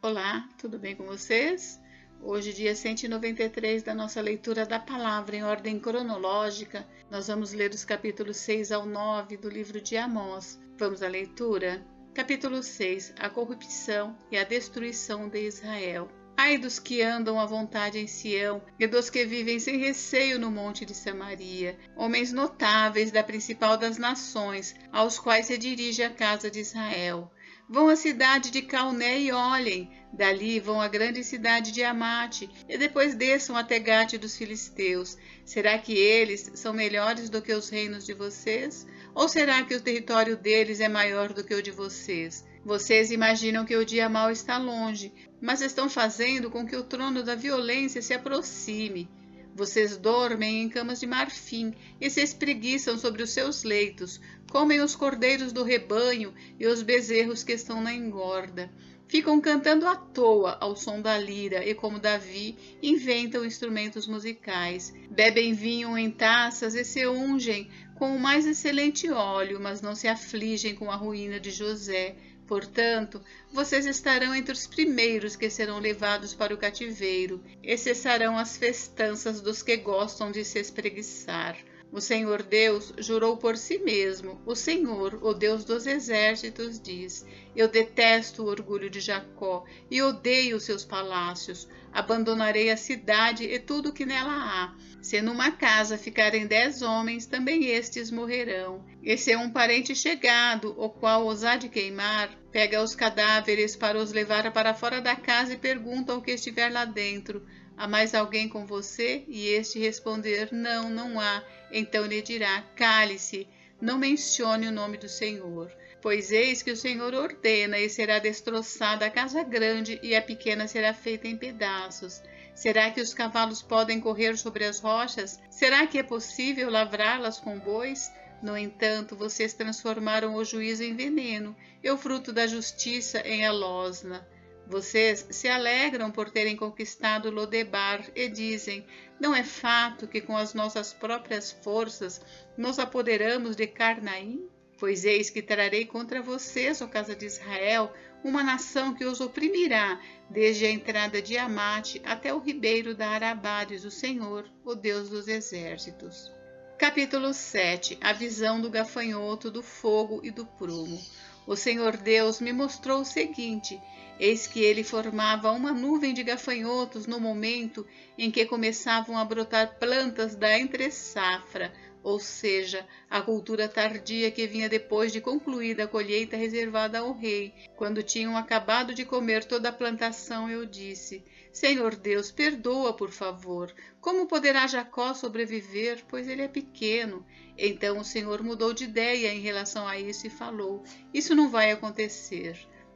Olá, tudo bem com vocês? Hoje, dia 193 da nossa leitura da palavra em ordem cronológica, nós vamos ler os capítulos 6 ao 9 do livro de Amós. Vamos à leitura? Capítulo 6: A corrupção e a destruição de Israel. Ai dos que andam à vontade em Sião e dos que vivem sem receio no monte de Samaria, homens notáveis da principal das nações, aos quais se dirige a casa de Israel. Vão à cidade de Calné e olhem, dali vão à grande cidade de Amate, e depois desçam até Gate dos filisteus. Será que eles são melhores do que os reinos de vocês? Ou será que o território deles é maior do que o de vocês? Vocês imaginam que o dia mau está longe, mas estão fazendo com que o trono da violência se aproxime. Vocês dormem em camas de marfim e se espreguiçam sobre os seus leitos, comem os cordeiros do rebanho e os bezerros que estão na engorda. Ficam cantando à toa ao som da lira e, como Davi, inventam instrumentos musicais. Bebem vinho em taças e se ungem com o mais excelente óleo, mas não se afligem com a ruína de José. Portanto, vocês estarão entre os primeiros que serão levados para o cativeiro, e cessarão as festanças dos que gostam de se espreguiçar. O Senhor Deus jurou por si mesmo. O Senhor, o Deus dos exércitos, diz: Eu detesto o orgulho de Jacó e odeio seus palácios. Abandonarei a cidade e tudo que nela há. Se numa casa ficarem 10 homens, também estes morrerão. E se um parente chegado, o qual os há de queimar, pega os cadáveres para os levar para fora da casa e pergunta ao que estiver lá dentro: Há mais alguém com você? E este responder: Não, não há. Então lhe dirá: Cale-se, não mencione o nome do Senhor. Pois eis que o Senhor ordena, e será destroçada a casa grande, e a pequena será feita em pedaços. Será que os cavalos podem correr sobre as rochas? Será que é possível lavrá-las com bois? No entanto, vocês transformaram o juízo em veneno, e o fruto da justiça em alosna. Vocês se alegram por terem conquistado Lodebar e dizem: Não é fato que com as nossas próprias forças nos apoderamos de Carnaim? Pois eis que trarei contra vocês, ó casa de Israel, uma nação que os oprimirá, desde a entrada de Amate até o ribeiro da Arabá, diz o Senhor, o Deus dos exércitos. Capítulo 7: A visão do gafanhoto, do fogo e do prumo. O Senhor Deus me mostrou o seguinte: eis que ele formava uma nuvem de gafanhotos no momento em que começavam a brotar plantas da entre-safra, ou seja, a cultura tardia que vinha depois de concluída a colheita reservada ao rei. Quando tinham acabado de comer toda a plantação, eu disse: Senhor Deus, perdoa, por favor. Como poderá Jacó sobreviver, pois ele é pequeno? Então o Senhor mudou de ideia em relação a isso e falou: Isso não vai acontecer.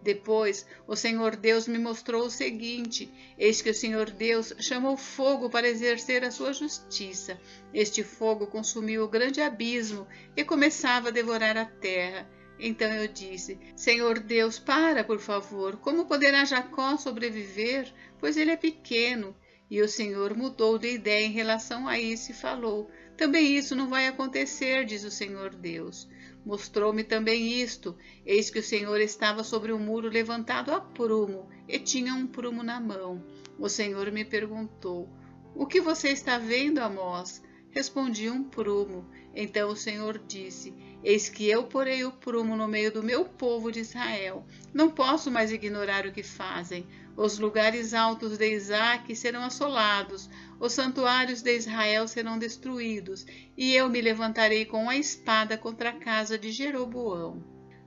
Depois, o Senhor Deus me mostrou o seguinte: eis que o Senhor Deus chamou fogo para exercer a sua justiça. Este fogo consumiu o grande abismo e começava a devorar a terra. Então eu disse: Senhor Deus, para, por favor. Como poderá Jacó sobreviver? Pois ele é pequeno. E o Senhor mudou de ideia em relação a isso e falou: Também isso não vai acontecer, diz o Senhor Deus. Mostrou-me também isto: eis que o Senhor estava sobre um muro levantado a prumo, e tinha um prumo na mão. O Senhor me perguntou: O que você está vendo, Amós? Respondi: um prumo. Então o Senhor disse: Eis que eu porei o prumo no meio do meu povo de Israel. Não posso mais ignorar o que fazem. Os lugares altos de Isaque serão assolados, os santuários de Israel serão destruídos, e eu me levantarei com a espada contra a casa de Jeroboão.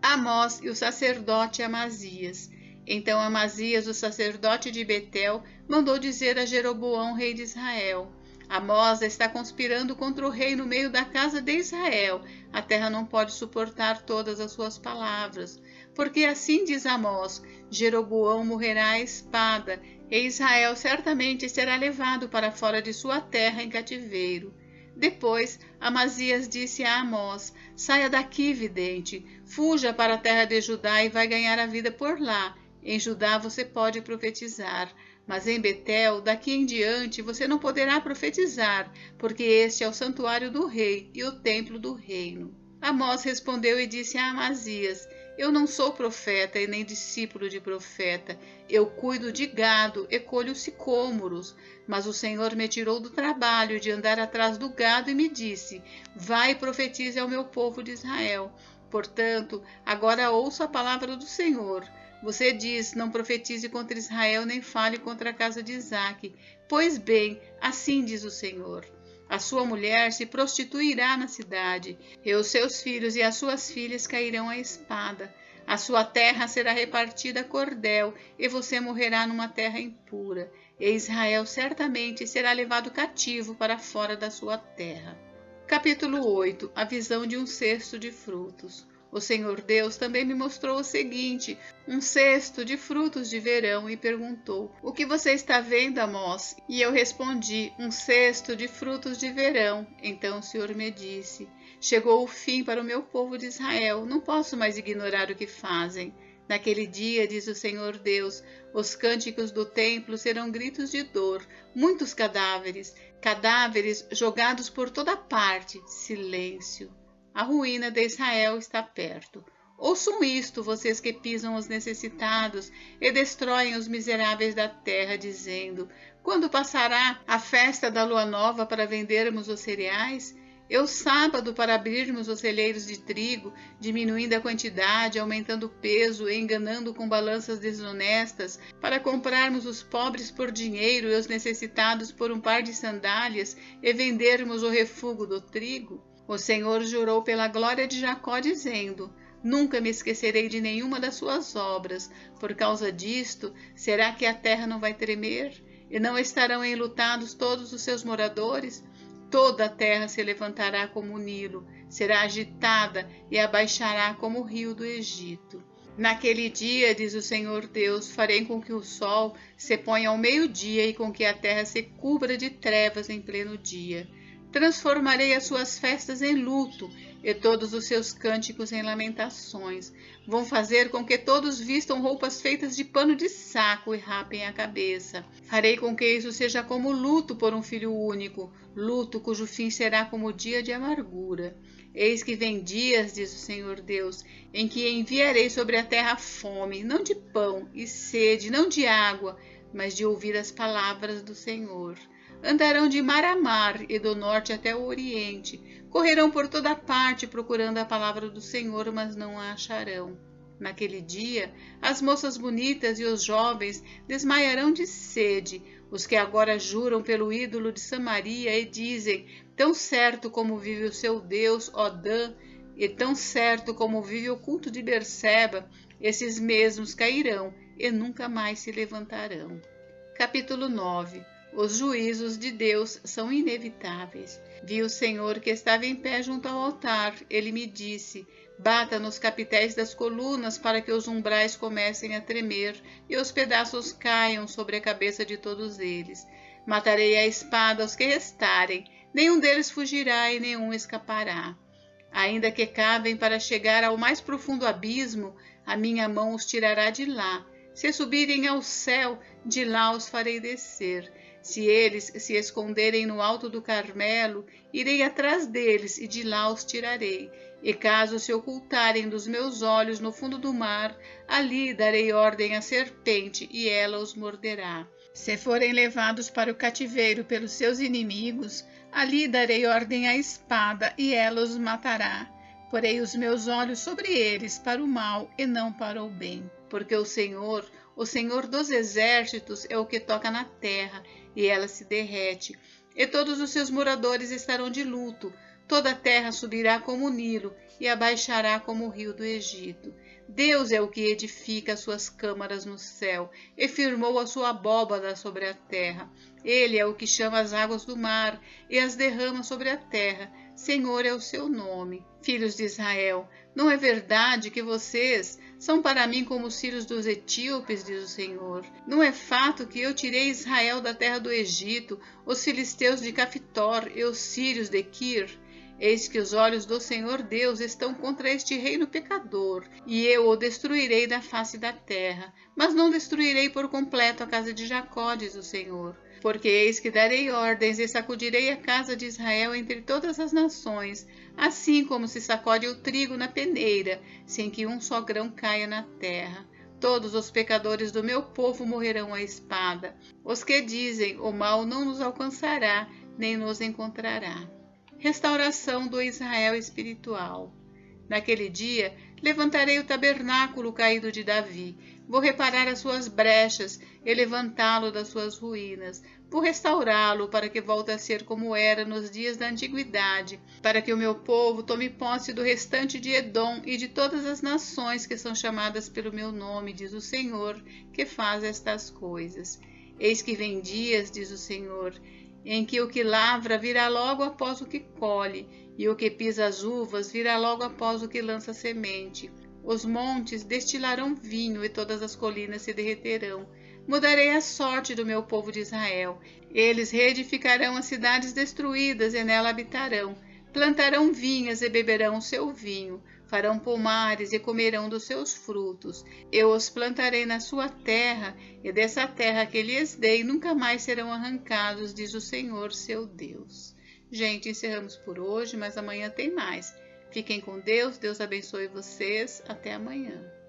Amós e o sacerdote Amazias. Então Amazias, o sacerdote de Betel, mandou dizer a Jeroboão, rei de Israel: Amós está conspirando contra o rei no meio da casa de Israel. A terra não pode suportar todas as suas palavras. Porque assim diz Amós: Jeroboão morrerá à espada, e Israel certamente será levado para fora de sua terra em cativeiro. Depois, Amazias disse a Amós: Saia daqui, vidente, fuja para a terra de Judá e vai ganhar a vida por lá. Em Judá você pode profetizar, mas em Betel, daqui em diante, você não poderá profetizar, porque este é o santuário do rei e o templo do reino. Amós respondeu e disse a Amazias: Eu não sou profeta e nem discípulo de profeta. Eu cuido de gado e colho sicômoros. Mas o Senhor me tirou do trabalho de andar atrás do gado e me disse: vai e profetize ao meu povo de Israel. Portanto, agora ouço a palavra do Senhor. Você diz: não profetize contra Israel, nem fale contra a casa de Isaque. Pois bem, assim diz o Senhor: a sua mulher se prostituirá na cidade, e os seus filhos e as suas filhas cairão à espada. A sua terra será repartida a cordel, e você morrerá numa terra impura. E Israel certamente será levado cativo para fora da sua terra. Capítulo 8. A visão de um cesto de frutos. O Senhor Deus também me mostrou o seguinte: um cesto de frutos de verão, e perguntou: o que você está vendo, Amós? E eu respondi: um cesto de frutos de verão. Então o Senhor me disse: chegou o fim para o meu povo de Israel, não posso mais ignorar o que fazem. Naquele dia, diz o Senhor Deus, os cânticos do templo serão gritos de dor, muitos cadáveres, cadáveres jogados por toda parte. Silêncio. A ruína de Israel está perto. Ouçam isto, vocês que pisam os necessitados e destroem os miseráveis da terra, dizendo: quando passará a festa da lua nova para vendermos os cereais? E o sábado para abrirmos os celeiros de trigo, diminuindo a quantidade, aumentando o peso e enganando com balanças desonestas, para comprarmos os pobres por dinheiro e os necessitados por um par de sandálias e vendermos o refúgio do trigo? O Senhor jurou pela glória de Jacó, dizendo: nunca me esquecerei de nenhuma das suas obras. Por causa disto, será que a terra não vai tremer? E não estarão enlutados todos os seus moradores? Toda a terra se levantará como o Nilo, será agitada e abaixará como o rio do Egito. Naquele dia, diz o Senhor Deus, farei com que o sol se ponha ao meio-dia e com que a terra se cubra de trevas em pleno dia. Transformarei as suas festas em luto e todos os seus cânticos em lamentações. Vão fazer com que todos vistam roupas feitas de pano de saco e rapem a cabeça. Farei com que isso seja como luto por um filho único, luto cujo fim será como dia de amargura. Eis que vem dias, diz o Senhor Deus, em que enviarei sobre a terra fome, não de pão, e sede, não de água, mas de ouvir as palavras do Senhor. Andarão de mar a mar e do norte até o oriente. Correrão por toda parte procurando a palavra do Senhor, mas não a acharão. Naquele dia, as moças bonitas e os jovens desmaiarão de sede. Os que agora juram pelo ídolo de Samaria e dizem: tão certo como vive o seu Deus, ó Dan, e tão certo como vive o culto de Berseba, esses mesmos cairão e nunca mais se levantarão. Capítulo 9. Os juízos de Deus são inevitáveis. Vi o Senhor que estava em pé junto ao altar. Ele me disse: bata nos capitéis das colunas para que os umbrais comecem a tremer e os pedaços caiam sobre a cabeça de todos eles. Matarei a espada os que restarem, nenhum deles fugirá e nenhum escapará. Ainda que cavem para chegar ao mais profundo abismo, a minha mão os tirará de lá. Se subirem ao céu, de lá os farei descer. Se eles se esconderem no alto do Carmelo, irei atrás deles e de lá os tirarei. E caso se ocultarem dos meus olhos no fundo do mar, ali darei ordem à serpente e ela os morderá. Se forem levados para o cativeiro pelos seus inimigos, ali darei ordem à espada e ela os matará. Porei os meus olhos sobre eles para o mal e não para o bem. Porque o Senhor dos exércitos, é o que toca na terra, e ela se derrete, e todos os seus moradores estarão de luto. Toda a terra subirá como o Nilo, e abaixará como o rio do Egito. Deus é o que edifica as suas câmaras no céu, e firmou a sua abóbada sobre a terra. Ele é o que chama as águas do mar, e as derrama sobre a terra. Senhor é o seu nome. Filhos de Israel, não é verdade que vocês são para mim como os filhos dos etíopes, diz o Senhor? Não é fato que eu tirei Israel da terra do Egito, os filisteus de Cafitor e os sírios de Quir? Eis que os olhos do Senhor Deus estão contra este reino pecador, e eu o destruirei da face da terra, mas não destruirei por completo a casa de Jacó, diz o Senhor. Porque eis que darei ordens e sacudirei a casa de Israel entre todas as nações, assim como se sacode o trigo na peneira, sem que um só grão caia na terra. Todos os pecadores do meu povo morrerão à espada. Os que dizem, o mal não nos alcançará, nem nos encontrará. Restauração do Israel espiritual. Naquele dia, levantarei o tabernáculo caído de Davi. Vou reparar as suas brechas e levantá-lo das suas ruínas. Vou restaurá-lo para que volte a ser como era nos dias da antiguidade, para que o meu povo tome posse do restante de Edom e de todas as nações que são chamadas pelo meu nome, diz o Senhor, que faz estas coisas. Eis que vem dias, diz o Senhor, em que o que lavra virá logo após o que colhe, e o que pisa as uvas virá logo após o que lança semente. Os montes destilarão vinho e todas as colinas se derreterão. Mudarei a sorte do meu povo de Israel. Eles reedificarão as cidades destruídas e nela habitarão. Plantarão vinhas e beberão o seu vinho. Farão pomares e comerão dos seus frutos. Eu os plantarei na sua terra, e dessa terra que lhes dei nunca mais serão arrancados, diz o Senhor, seu Deus. Gente, encerramos por hoje, mas amanhã tem mais. Fiquem com Deus, Deus abençoe vocês. Até amanhã.